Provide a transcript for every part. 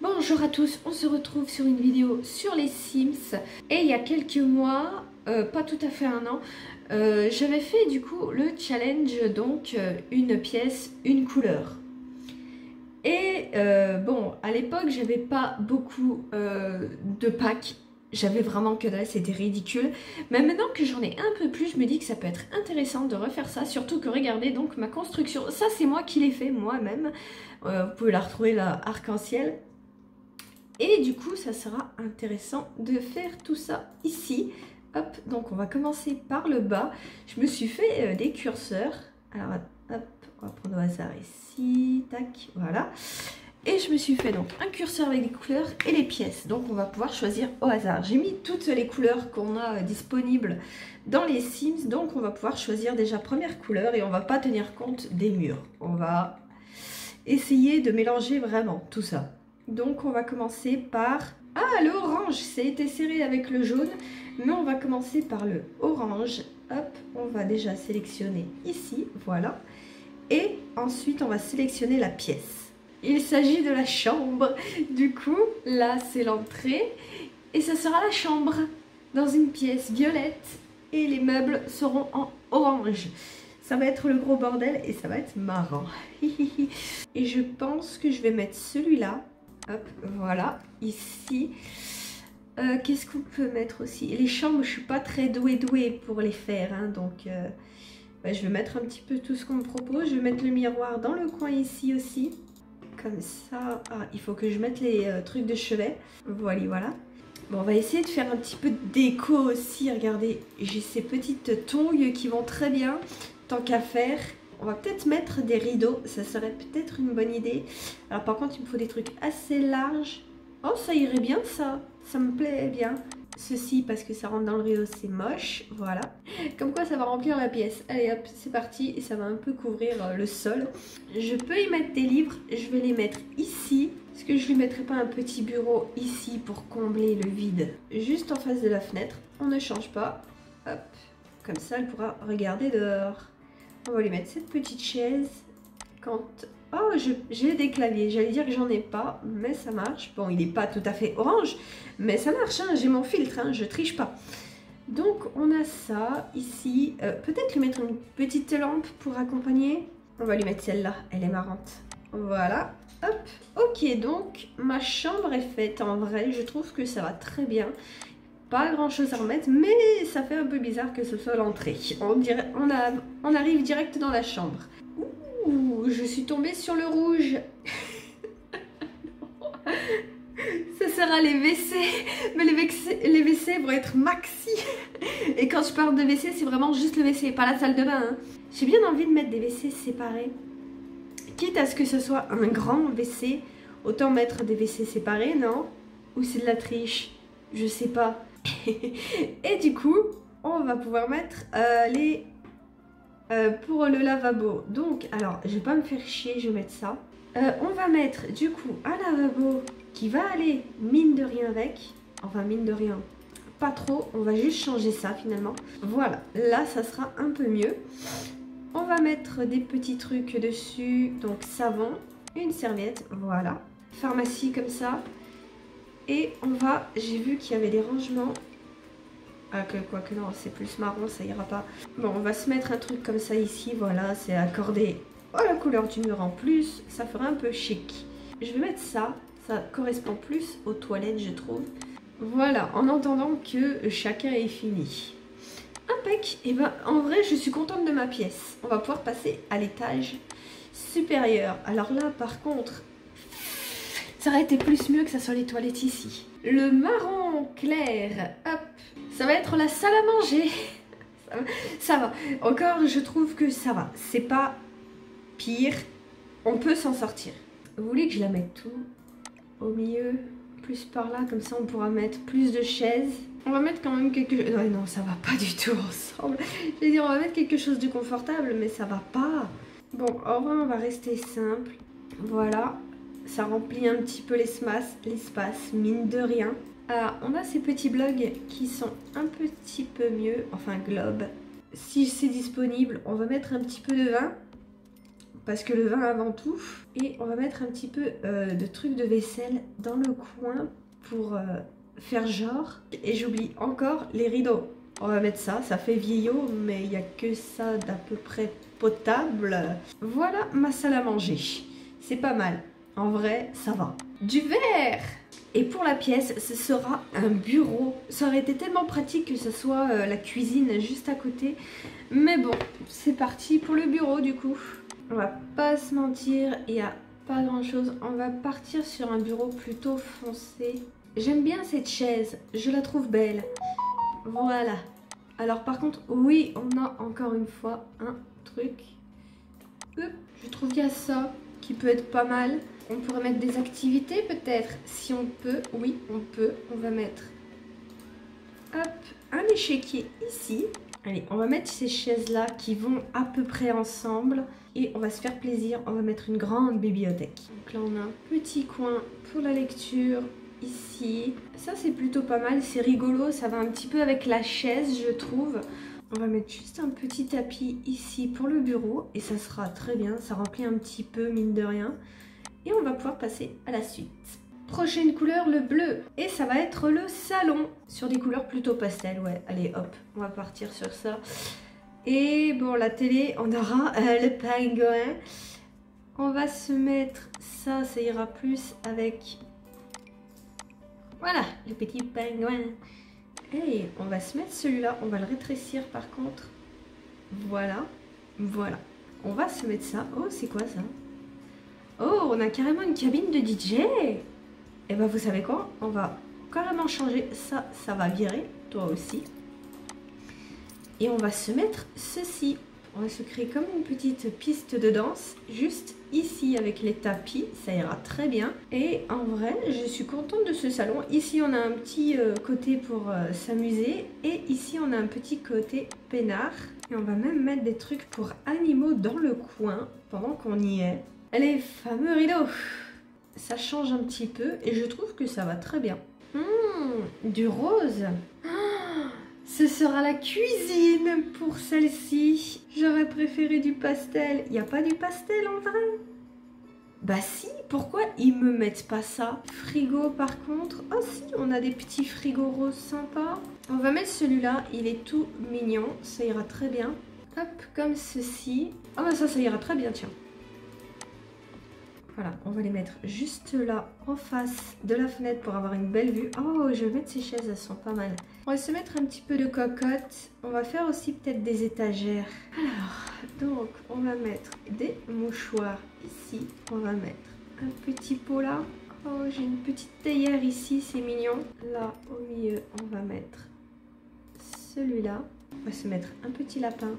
Bonjour à tous, on se retrouve sur une vidéo sur les Sims. Et il y a quelques mois, pas tout à fait un an, j'avais fait du coup le challenge, donc une pièce, une couleur. Et bon, à l'époque j'avais pas beaucoup de packs, j'avais vraiment que dalle, c'était ridicule. Mais maintenant que j'en ai un peu plus, je me dis que ça peut être intéressant de refaire ça. Surtout que regardez donc ma construction, ça c'est moi qui l'ai fait moi-même. Vous pouvez la retrouver là, arc-en-ciel. Et du coup, ça sera intéressant de faire tout ça ici. Hop, donc on va commencer par le bas. Je me suis fait des curseurs. Alors, hop, on va prendre au hasard ici. Tac, voilà. Et je me suis fait donc un curseur avec les couleurs et les pièces. Donc on va pouvoir choisir au hasard. J'ai mis toutes les couleurs qu'on a disponibles dans les Sims. Donc on va pouvoir choisir déjà première couleur et on va pas tenir compte des murs. On va essayer de mélanger vraiment tout ça. Donc on va commencer par... Ah, le orange, c'est été serré avec le jaune, mais on va commencer par le orange. Hop, on va déjà sélectionner ici, voilà. Et ensuite, on va sélectionner la pièce. Il s'agit de la chambre. Du coup, là, c'est l'entrée. Et ça sera la chambre, dans une pièce violette. Et les meubles seront en orange. Ça va être le gros bordel et ça va être marrant. Et je pense que je vais mettre celui-là. Hop, voilà, ici. Qu'est-ce qu'on peut mettre aussi? Les chambres, je suis pas très douée pour les faire, hein, donc bah, je vais mettre un petit peu tout ce qu'on me propose. Je vais mettre le miroir dans le coin ici aussi, comme ça. Ah, il faut que je mette les trucs de chevet. Voilà. Bon, on va essayer de faire un petit peu de déco aussi. Regardez, j'ai ces petites tongs qui vont très bien, tant qu'à faire. On va peut-être mettre des rideaux, ça serait peut-être une bonne idée. Alors par contre, il me faut des trucs assez larges. Oh, ça irait bien ça me plaît bien. Ceci, parce que ça rentre dans le rideau, c'est moche, voilà. Comme quoi, ça va remplir la pièce. Allez hop, c'est parti, et ça va un peu couvrir le sol. Je peux y mettre des livres, je vais les mettre ici. Est-ce que je lui mettrai pas un petit bureau ici pour combler le vide? Juste en face de la fenêtre, on ne change pas. Hop, comme ça, elle pourra regarder dehors. On va lui mettre cette petite chaise. Oh, j'ai des claviers. J'allais dire que j'en ai pas, mais ça marche. Bon, il n'est pas tout à fait orange, mais ça marche. Hein. J'ai mon filtre, hein. Je triche pas. Donc, on a ça ici. Peut-être lui mettre une petite lampe pour accompagner. On va lui mettre celle-là. Elle est marrante. Voilà. Hop. Ok, donc ma chambre est faite. En vrai, je trouve que ça va très bien. Pas grand chose à remettre, mais ça fait un peu bizarre que ce soit l'entrée. On arrive direct dans la chambre. Ouh, je suis tombée sur le rouge. Ça sera les WC, mais les WC vont être maxi. Et quand je parle de WC, c'est vraiment juste le WC, pas la salle de bain. Hein. J'ai bien envie de mettre des WC séparés. Quitte à ce que ce soit un grand WC, autant mettre des WC séparés, non? Ou c'est de la triche? Je sais pas. Et du coup, on va pouvoir mettre les pour le lavabo. Donc, alors, je vais pas me faire chier, je vais mettre ça. On va mettre du coup un lavabo qui va aller mine de rien avec. Enfin, mine de rien, pas trop. On va juste changer ça finalement. Voilà, là, ça sera un peu mieux. On va mettre des petits trucs dessus. Donc, savon, une serviette, voilà. Pharmacie comme ça. Et on va, j'ai vu qu'il y avait des rangements. Ah, quoique non, c'est plus marron, ça ira pas. Bon, on va se mettre un truc comme ça ici, voilà, c'est accordé à la couleur du mur en plus. Ça fera un peu chic. Je vais mettre ça, ça correspond plus aux toilettes, je trouve. Voilà, en entendant que chacun est fini. Impec. Et ben, en vrai, je suis contente de ma pièce. On va pouvoir passer à l'étage supérieur. Alors là, par contre... ça aurait été plus mieux que ça soit les toilettes ici. Le marron clair, hop, ça va être la salle à manger. Ça va. Encore, je trouve que ça va. C'est pas pire. On peut s'en sortir. Vous voulez que je la mette tout au milieu? Plus par là, comme ça on pourra mettre plus de chaises. On va mettre quand même quelque chose... Non, ça va pas du tout ensemble. Je vais dire, on va mettre quelque chose de confortable, mais ça va pas. Bon, en vrai, on va rester simple. Voilà. Ça remplit un petit peu l'espace, mine de rien. Alors, on a ces petits blocs qui sont un petit peu mieux, enfin globe. Si c'est disponible, on va mettre un petit peu de vin parce que le vin avant tout. Et on va mettre un petit peu de trucs de vaisselle dans le coin pour faire genre. Et j'oublie encore les rideaux. On va mettre ça, ça fait vieillot, mais il n'y a que ça d'à peu près potable. Voilà ma salle à manger. C'est pas mal. En vrai, ça va. Du verre! Et pour la pièce, ce sera un bureau. Ça aurait été tellement pratique que ce soit la cuisine juste à côté. Mais bon, c'est parti pour le bureau du coup. On va pas se mentir, il n'y a pas grand chose. On va partir sur un bureau plutôt foncé. J'aime bien cette chaise, je la trouve belle. Voilà. Alors par contre, oui, on a encore une fois un truc. Je trouve qu'il y a ça qui peut être pas mal. On pourrait mettre des activités peut-être. Si on peut, oui, on peut. On va mettre hop, un échiquier ici. Allez, on va mettre ces chaises-là qui vont à peu près ensemble. Et on va se faire plaisir, on va mettre une grande bibliothèque. Donc là, on a un petit coin pour la lecture. Ici, ça c'est plutôt pas mal, c'est rigolo, ça va un petit peu avec la chaise je trouve. On va mettre juste un petit tapis ici pour le bureau et ça sera très bien, ça remplit un petit peu mine de rien. Et on va pouvoir passer à la suite. Prochaine couleur, le bleu. Et ça va être le salon, sur des couleurs plutôt pastel, ouais. Allez hop, on va partir sur ça. Et bon, la télé, on aura le pingouin. On va se mettre ça, ça ira plus avec... Voilà, le petit pingouin. Et on va se mettre celui-là, on va le rétrécir par contre. Voilà, voilà. On va se mettre ça. Oh, c'est quoi ça? Oh, on a carrément une cabine de DJ. Et ben vous savez quoi? On va carrément changer ça, ça va virer, toi aussi. Et on va se mettre ceci. On va se créer comme une petite piste de danse, juste ici avec les tapis, ça ira très bien. Et en vrai, je suis contente de ce salon. Ici, on a un petit côté pour s'amuser. Et ici, on a un petit côté peinard. Et on va même mettre des trucs pour animaux dans le coin, pendant qu'on y est. Les fameux rideaux. Ça change un petit peu et je trouve que ça va très bien. Du rose. Ce sera la cuisine pour celle-ci. J'aurais préféré du pastel. Il n'y a pas du pastel en vrai? Bah si, pourquoi ils me mettent pas ça? Frigo par contre. Oh si, on a des petits frigos roses sympas. On va mettre celui-là, il est tout mignon. Ça ira très bien. Hop, comme ceci. Ah bah ça ira très bien, tiens. Voilà, on va les mettre juste là, en face de la fenêtre pour avoir une belle vue. Oh, je vais mettre ces chaises, elles sont pas mal. On va se mettre un petit peu de cocotte. On va faire aussi peut-être des étagères. Alors, donc, on va mettre des mouchoirs ici. On va mettre un petit pot là. Oh, j'ai une petite théière ici, c'est mignon. Là, au milieu, on va mettre celui-là. On va se mettre un petit lapin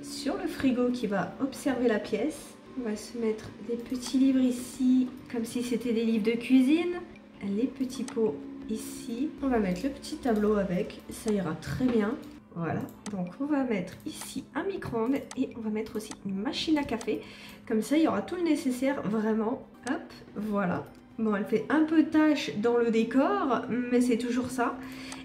sur le frigo qui va observer la pièce. On va se mettre des petits livres ici, comme si c'était des livres de cuisine. Les petits pots ici. On va mettre le petit tableau avec, ça ira très bien. Voilà, donc on va mettre ici un micro-ondes et on va mettre aussi une machine à café. Comme ça, il y aura tout le nécessaire, vraiment. Hop, voilà. Bon, elle fait un peu tache dans le décor, mais c'est toujours ça.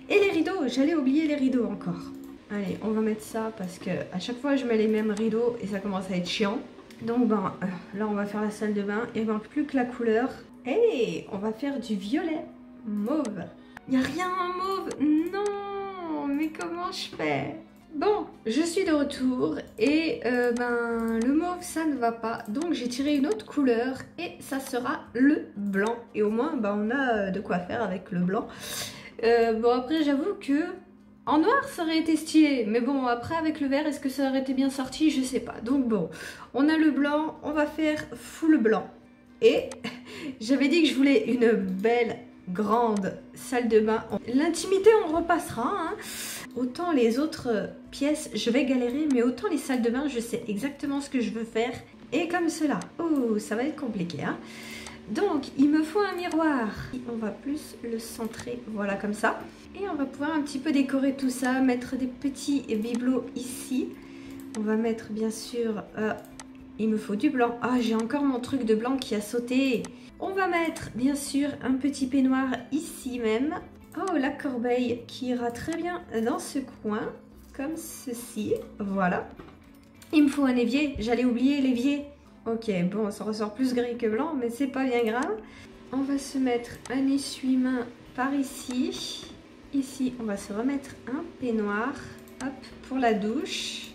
Et les rideaux, j'allais oublier les rideaux encore. Allez, on va mettre ça parce que à chaque fois, je mets les mêmes rideaux et ça commence à être chiant. Donc ben, là on va faire la salle de bain, il ne manque plus que la couleur. Et on va faire du violet mauve. Il n'y a rien en mauve, non, mais comment je fais? Bon, je suis de retour et ben le mauve ça ne va pas. Donc j'ai tiré une autre couleur et ça sera le blanc. Et au moins ben, on a de quoi faire avec le blanc. Bon après j'avoue que... En noir, ça aurait été stylé, mais bon, après, avec le vert, est-ce que ça aurait été bien sorti? Je sais pas. Donc bon, on a le blanc, on va faire full blanc. Et j'avais dit que je voulais une belle, grande salle de bain. L'intimité, on repassera, hein. Autant les autres pièces, je vais galérer, mais autant les salles de bain, je sais exactement ce que je veux faire. Et comme cela. Oh, ça va être compliqué, hein. Donc, il me faut un miroir. On va plus le centrer, voilà, comme ça. Et on va pouvoir un petit peu décorer tout ça, mettre des petits bibelots ici. On va mettre, bien sûr, il me faut du blanc. Ah, j'ai encore mon truc de blanc qui a sauté. On va mettre, bien sûr, un petit peignoir ici même. Oh, la corbeille qui ira très bien dans ce coin, comme ceci. Voilà. Il me faut un évier, j'allais oublier l'évier. Ok, bon, ça ressort plus gris que blanc, mais c'est pas bien grave. On va se mettre un essuie-main par ici. Ici, on va se remettre un peignoir. Hop, pour la douche.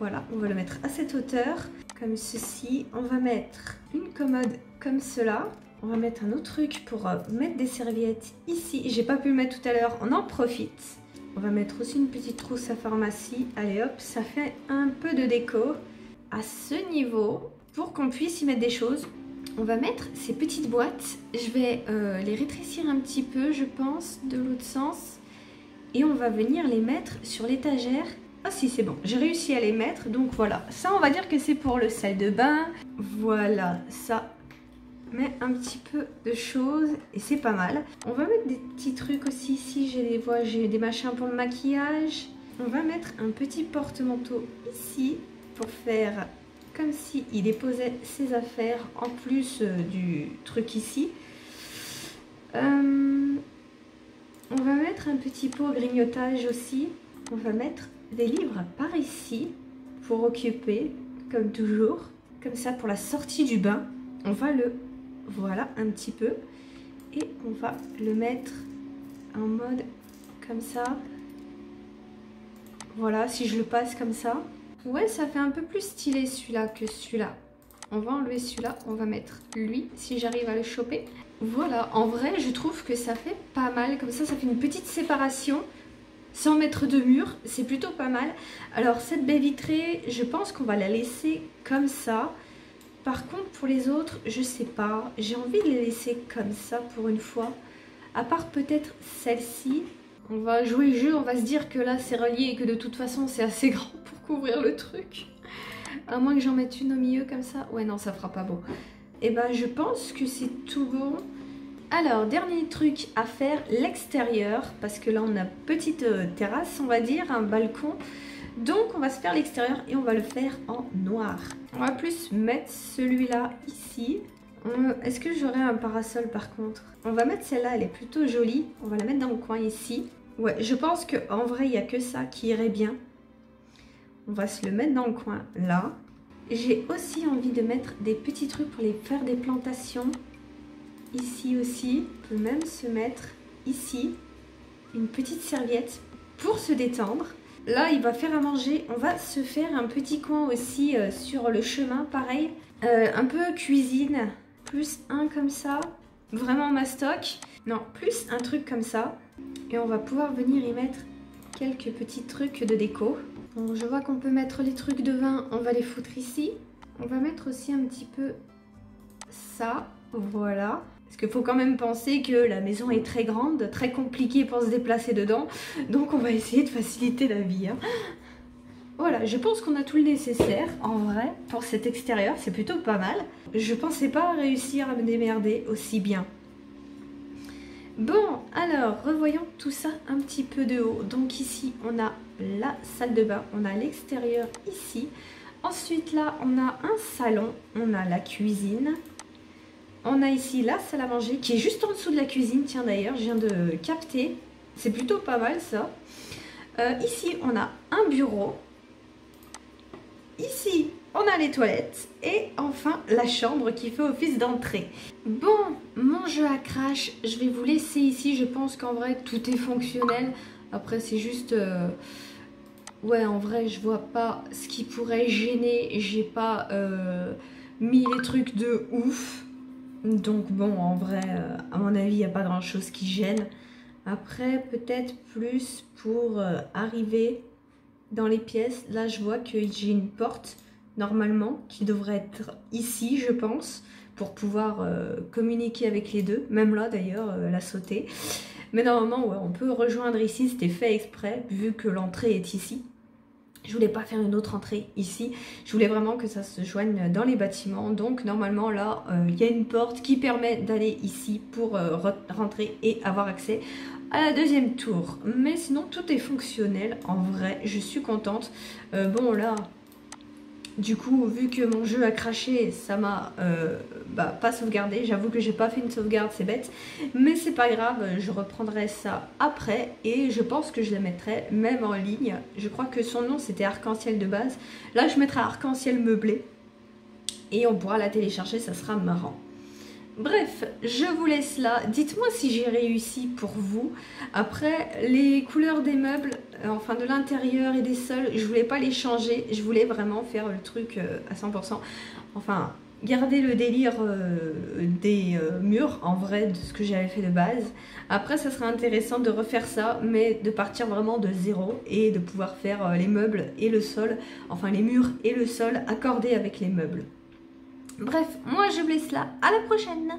Voilà, on va le mettre à cette hauteur, comme ceci. On va mettre une commode comme cela. On va mettre un autre truc pour mettre des serviettes ici. J'ai pas pu le mettre tout à l'heure, on en profite. On va mettre aussi une petite trousse à pharmacie. Allez hop, ça fait un peu de déco. À ce niveau, pour qu'on puisse y mettre des choses, on va mettre ces petites boîtes. Je vais les rétrécir un petit peu, je pense, de l'autre sens. Et on va venir les mettre sur l'étagère. Ah si, c'est bon, j'ai réussi à les mettre. Donc voilà, ça on va dire que c'est pour le salle de bain. Voilà, ça met un petit peu de choses et c'est pas mal. On va mettre des petits trucs aussi ici. J'ai des machins pour le maquillage. On va mettre un petit porte-manteau ici pour faire comme si il déposait ses affaires en plus du truc ici. On va mettre un petit pot au grignotage aussi. On va mettre des livres par ici pour occuper, comme toujours. Comme ça, pour la sortie du bain, on va le... Voilà, un petit peu. Et on va le mettre en mode comme ça. Voilà, si je le passe comme ça. Ouais, ça fait un peu plus stylé celui-là que celui-là. On va enlever celui-là, on va mettre lui, si j'arrive à le choper. Voilà, en vrai, je trouve que ça fait pas mal. Comme ça fait une petite séparation. Sans mettre de mur, c'est plutôt pas mal. Alors, cette baie vitrée, je pense qu'on va la laisser comme ça. Par contre, pour les autres, je sais pas. J'ai envie de les laisser comme ça pour une fois. À part peut-être celle-ci. On va jouer le jeu, on va se dire que là, c'est relié et que de toute façon, c'est assez grand pour couvrir le truc. À moins que j'en mette une au milieu comme ça. Ouais, non, ça fera pas beau. Et ben, je pense que c'est tout bon. Alors, dernier truc à faire, l'extérieur. Parce que là, on a petite terrasse, on va dire, un balcon. Donc, on va se faire l'extérieur et on va le faire en noir. On va plus mettre celui-là ici. Est-ce que j'aurai un parasol par contre? On va mettre celle-là, elle est plutôt jolie. On va la mettre dans le coin ici. Ouais, je pense qu'en vrai, il n'y a que ça qui irait bien. On va se le mettre dans le coin là. J'ai aussi envie de mettre des petits trucs pour les faire des plantations. Ici aussi. On peut même se mettre ici une petite serviette pour se détendre. Là, il va faire à manger. On va se faire un petit coin aussi sur le chemin, pareil. Un peu cuisine. Plus un comme ça. Vraiment mastoc. Non, plus un truc comme ça. Et on va pouvoir venir y mettre quelques petits trucs de déco. Bon, je vois qu'on peut mettre les trucs de vin. On va les foutre ici. On va mettre aussi un petit peu ça. Voilà. Parce qu'il faut quand même penser que la maison est très grande, très compliquée pour se déplacer dedans. Donc on va essayer de faciliter la vie. Hein. Voilà, je pense qu'on a tout le nécessaire, en vrai, pour cet extérieur. C'est plutôt pas mal. Je pensais pas réussir à me démerder aussi bien. Bon, alors, revoyons tout ça un petit peu de haut. Donc ici, on a la salle de bain, on a l'extérieur ici. Ensuite, là, on a un salon, on a la cuisine. On a ici la salle à manger qui est juste en dessous de la cuisine. Tiens d'ailleurs, je viens de capter. C'est plutôt pas mal ça. Ici, on a un bureau. Ici, on a les toilettes. Et enfin, la chambre qui fait office d'entrée. Bon, mon jeu à crash, je vais vous laisser ici. Je pense qu'en vrai, tout est fonctionnel. Après, c'est juste... Ouais, en vrai, je vois pas ce qui pourrait gêner. J'ai pas mis les trucs de ouf. Donc bon, en vrai, à mon avis, il n'y a pas grand chose qui gêne. Après, peut-être plus pour arriver dans les pièces. Là, je vois que j'ai une porte, normalement, qui devrait être ici, je pense, pour pouvoir communiquer avec les deux. Même là, d'ailleurs, la sauter. Mais normalement, ouais, on peut rejoindre ici, c'était fait exprès, vu que l'entrée est ici. Je voulais pas faire une autre entrée ici, je voulais vraiment que ça se joigne dans les bâtiments. Donc normalement là, il y a une porte qui permet d'aller ici pour rentrer et avoir accès à la deuxième tour. Mais sinon tout est fonctionnel, en vrai, je suis contente. Bon là, du coup, vu que mon jeu a craché, ça m'a pas sauvegardé. J'avoue que j'ai pas fait une sauvegarde, c'est bête. Mais c'est pas grave, je reprendrai ça après. Et je pense que je la mettrai même en ligne. Je crois que son nom, c'était Arc-en-Ciel de base. Là, je mettrai Arc-en-Ciel meublé. et on pourra la télécharger, ça sera marrant. Bref, je vous laisse là. Dites-moi si j'ai réussi pour vous. Après, les couleurs des meubles, enfin de l'intérieur et des sols, je voulais pas les changer. Je voulais vraiment faire le truc à 100%. Enfin, garder le délire des murs, en vrai, de ce que j'avais fait de base. Après, ça serait intéressant de refaire ça, mais de partir vraiment de zéro et de pouvoir faire les meubles et le sol, enfin les murs et le sol accordés avec les meubles. Bref, moi je vous laisse là, à la prochaine!